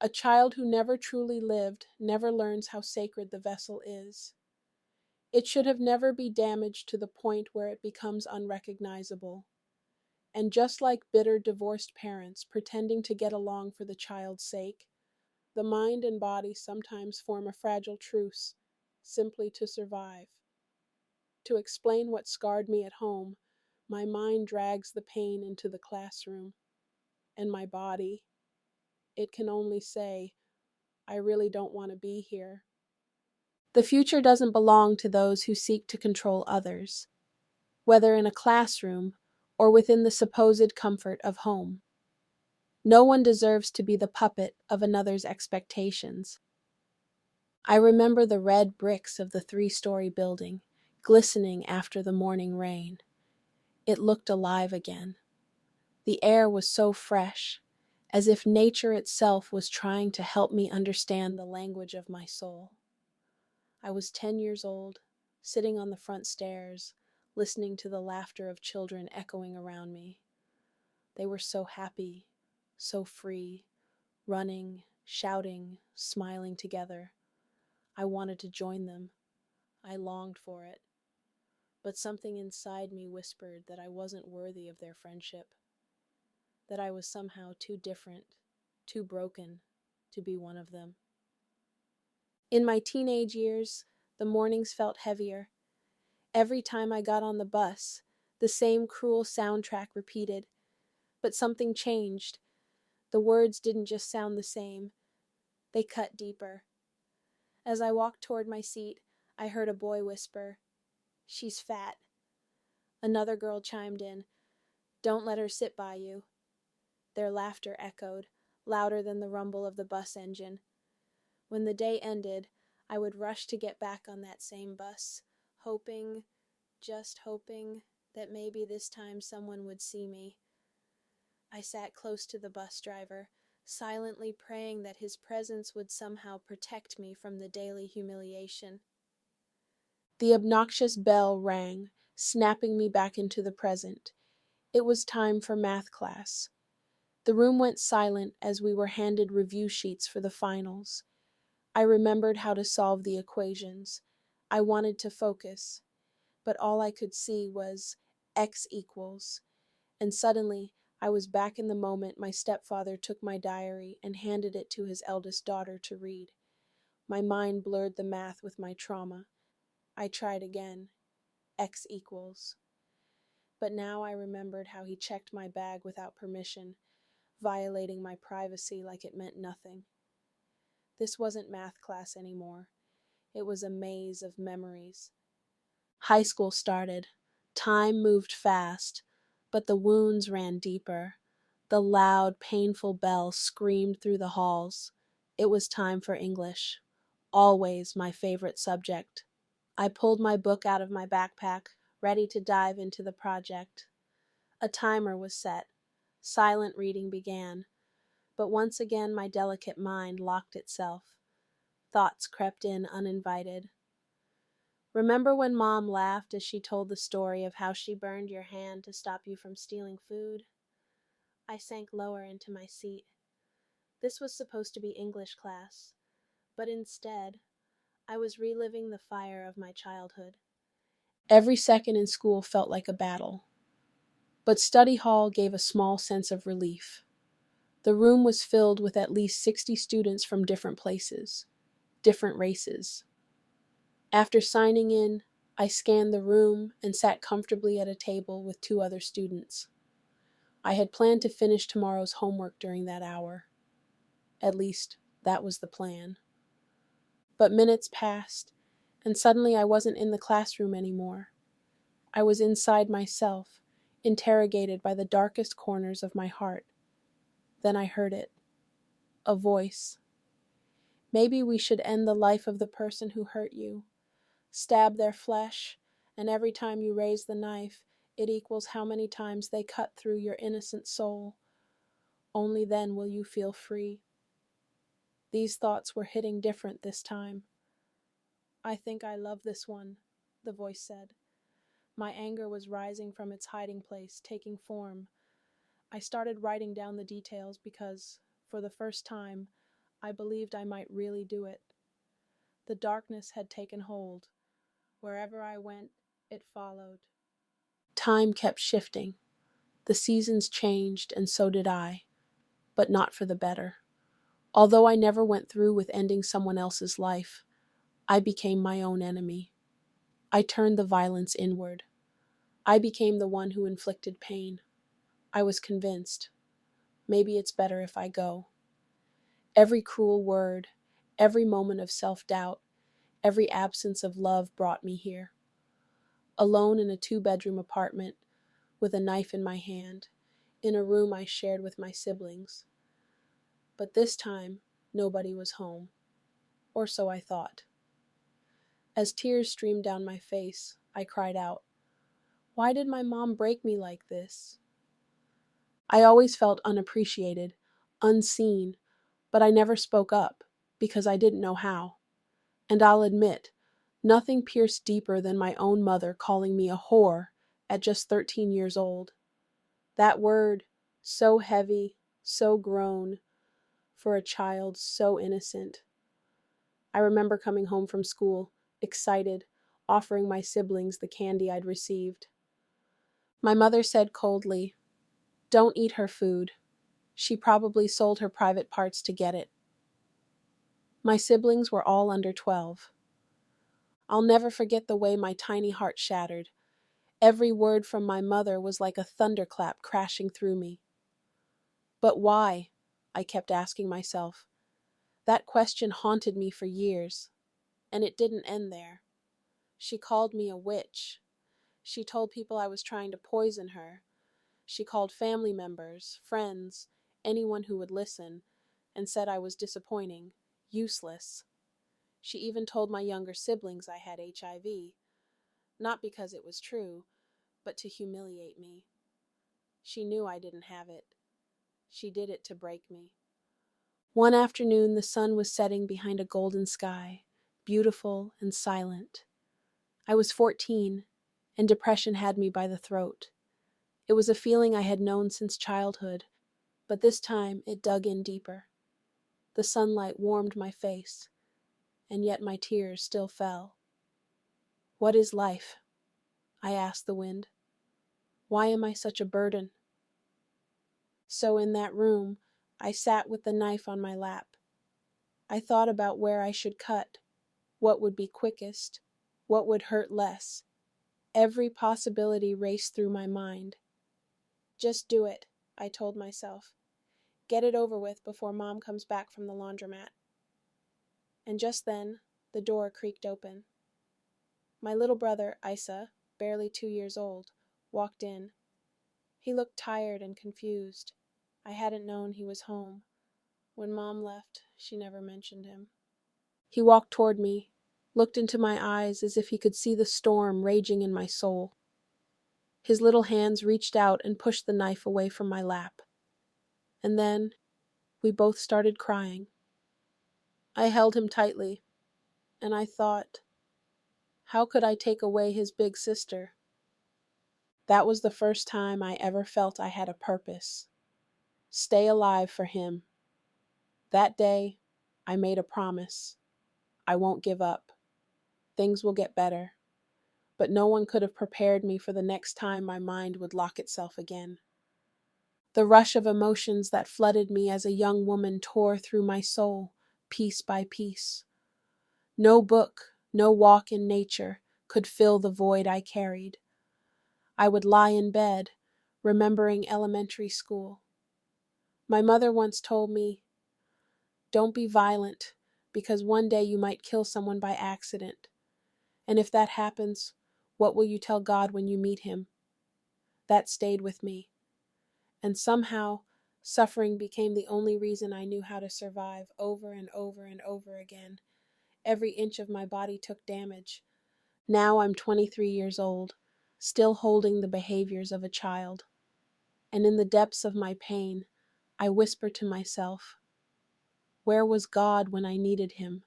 A child who never truly lived never learns how sacred the vessel is. It should have never be damaged to the point where it becomes unrecognizable. And just like bitter divorced parents pretending to get along for the child's sake, the mind and body sometimes form a fragile truce simply to survive. To explain what scarred me at home, my mind drags the pain into the classroom, and my body, it can only say, I really don't want to be here. The future doesn't belong to those who seek to control others, whether in a classroom or within the supposed comfort of home. No one deserves to be the puppet of another's expectations. I remember the red bricks of the 3-story building, glistening after the morning rain. It looked alive again. The air was so fresh, as if nature itself was trying to help me understand the language of my soul. I was 10 years old, sitting on the front stairs, listening to the laughter of children echoing around me. They were so happy, so free, running, shouting, smiling together. I wanted to join them. I longed for it. But something inside me whispered that I wasn't worthy of their friendship, that I was somehow too different, too broken to be one of them. In my teenage years, the mornings felt heavier. Every time I got on the bus, the same cruel soundtrack repeated. But something changed. The words didn't just sound the same, they cut deeper. As I walked toward my seat, I heard a boy whisper, "She's fat." Another girl chimed in, "Don't let her sit by you." Their laughter echoed, louder than the rumble of the bus engine. When the day ended, I would rush to get back on that same bus, hoping, just hoping, that maybe this time someone would see me. I sat close to the bus driver, silently praying that his presence would somehow protect me from the daily humiliation. The obnoxious bell rang, snapping me back into the present. It was time for math class. The room went silent as we were handed review sheets for the finals. I remembered how to solve the equations. I wanted to focus, but all I could see was x equals, and suddenly I was back in the moment my stepfather took my diary and handed it to his eldest daughter to read. My mind blurred the math with my trauma. I tried again. X equals. But now I remembered how he checked my bag without permission, violating my privacy like it meant nothing. This wasn't math class anymore. It was a maze of memories. High school started. Time moved fast, but the wounds ran deeper. The loud, painful bell screamed through the halls. It was time for English. Always my favorite subject. I pulled my book out of my backpack, ready to dive into the project. A timer was set. Silent reading began. But once again my delicate mind locked itself. Thoughts crept in uninvited. Remember when Mom laughed as she told the story of how she burned your hand to stop you from stealing food? I sank lower into my seat. This was supposed to be English class, but instead, I was reliving the fire of my childhood. Every second in school felt like a battle, but study hall gave a small sense of relief. The room was filled with at least 60 students from different places, different races. After signing in, I scanned the room and sat comfortably at a table with 2 other students. I had planned to finish tomorrow's homework during that hour. At least, that was the plan. But minutes passed, and suddenly I wasn't in the classroom anymore. I was inside myself, interrogated by the darkest corners of my heart. Then I heard it. A voice. Maybe we should end the life of the person who hurt you. Stab their flesh, and every time you raise the knife, it equals how many times they cut through your innocent soul. Only then will you feel free. These thoughts were hitting different this time. "I think I love this one," the voice said. My anger was rising from its hiding place, taking form. I started writing down the details because, for the first time, I believed I might really do it. The darkness had taken hold. Wherever I went, it followed. Time kept shifting. The seasons changed, and so did I, but not for the better. Although I never went through with ending someone else's life, I became my own enemy. I turned the violence inward. I became the one who inflicted pain. I was convinced, maybe it's better if I go. Every cruel word, every moment of self-doubt, every absence of love brought me here. Alone in a 2-bedroom apartment, with a knife in my hand, in a room I shared with my siblings. But this time, nobody was home, or so I thought. As tears streamed down my face, I cried out, "Why did my mom break me like this?" I always felt unappreciated, unseen, but I never spoke up, because I didn't know how. And I'll admit, nothing pierced deeper than my own mother calling me a whore at just 13 years old. That word, so heavy, so grown, for a child so innocent. I remember coming home from school, excited, offering my siblings the candy I'd received. My mother said coldly, "Don't eat her food. She probably sold her private parts to get it." My siblings were all under 12. I'll never forget the way my tiny heart shattered. Every word from my mother was like a thunderclap crashing through me. But why? I kept asking myself. That question haunted me for years, and it didn't end there. She called me a witch. She told people I was trying to poison her. She called family members, friends, anyone who would listen, and said I was disappointing, useless. She even told my younger siblings I had HIV, not because it was true, but to humiliate me. She knew I didn't have it. She did it to break me. One afternoon, the sun was setting behind a golden sky, beautiful and silent. I was 14, and depression had me by the throat. It was a feeling I had known since childhood, but this time it dug in deeper. The sunlight warmed my face, and yet my tears still fell. "What is life?" I asked the wind. "Why am I such a burden?" So in that room, I sat with the knife on my lap. I thought about where I should cut, what would be quickest, what would hurt less. Every possibility raced through my mind. "Just do it," I told myself. "Get it over with before Mom comes back from the laundromat." And just then, the door creaked open. My little brother, Isa, barely 2 years old, walked in. He looked tired and confused. I hadn't known he was home. When Mom left, she never mentioned him. He walked toward me, looked into my eyes as if he could see the storm raging in my soul. His little hands reached out and pushed the knife away from my lap. And then, we both started crying. I held him tightly, and I thought, how could I take away his big sister? That was the first time I ever felt I had a purpose. Stay alive for him. That day, I made a promise. I won't give up. Things will get better. But no one could have prepared me for the next time my mind would lock itself again. The rush of emotions that flooded me as a young woman tore through my soul, piece by piece. No book, no walk in nature could fill the void I carried. I would lie in bed, remembering elementary school. My mother once told me, "Don't be violent, because one day you might kill someone by accident. And if that happens, what will you tell God when you meet him?" That stayed with me. And somehow, suffering became the only reason I knew how to survive over and over and over again. Every inch of my body took damage. Now I'm 23 years old, still holding the behaviors of a child. And in the depths of my pain, I whisper to myself, where was God when I needed him?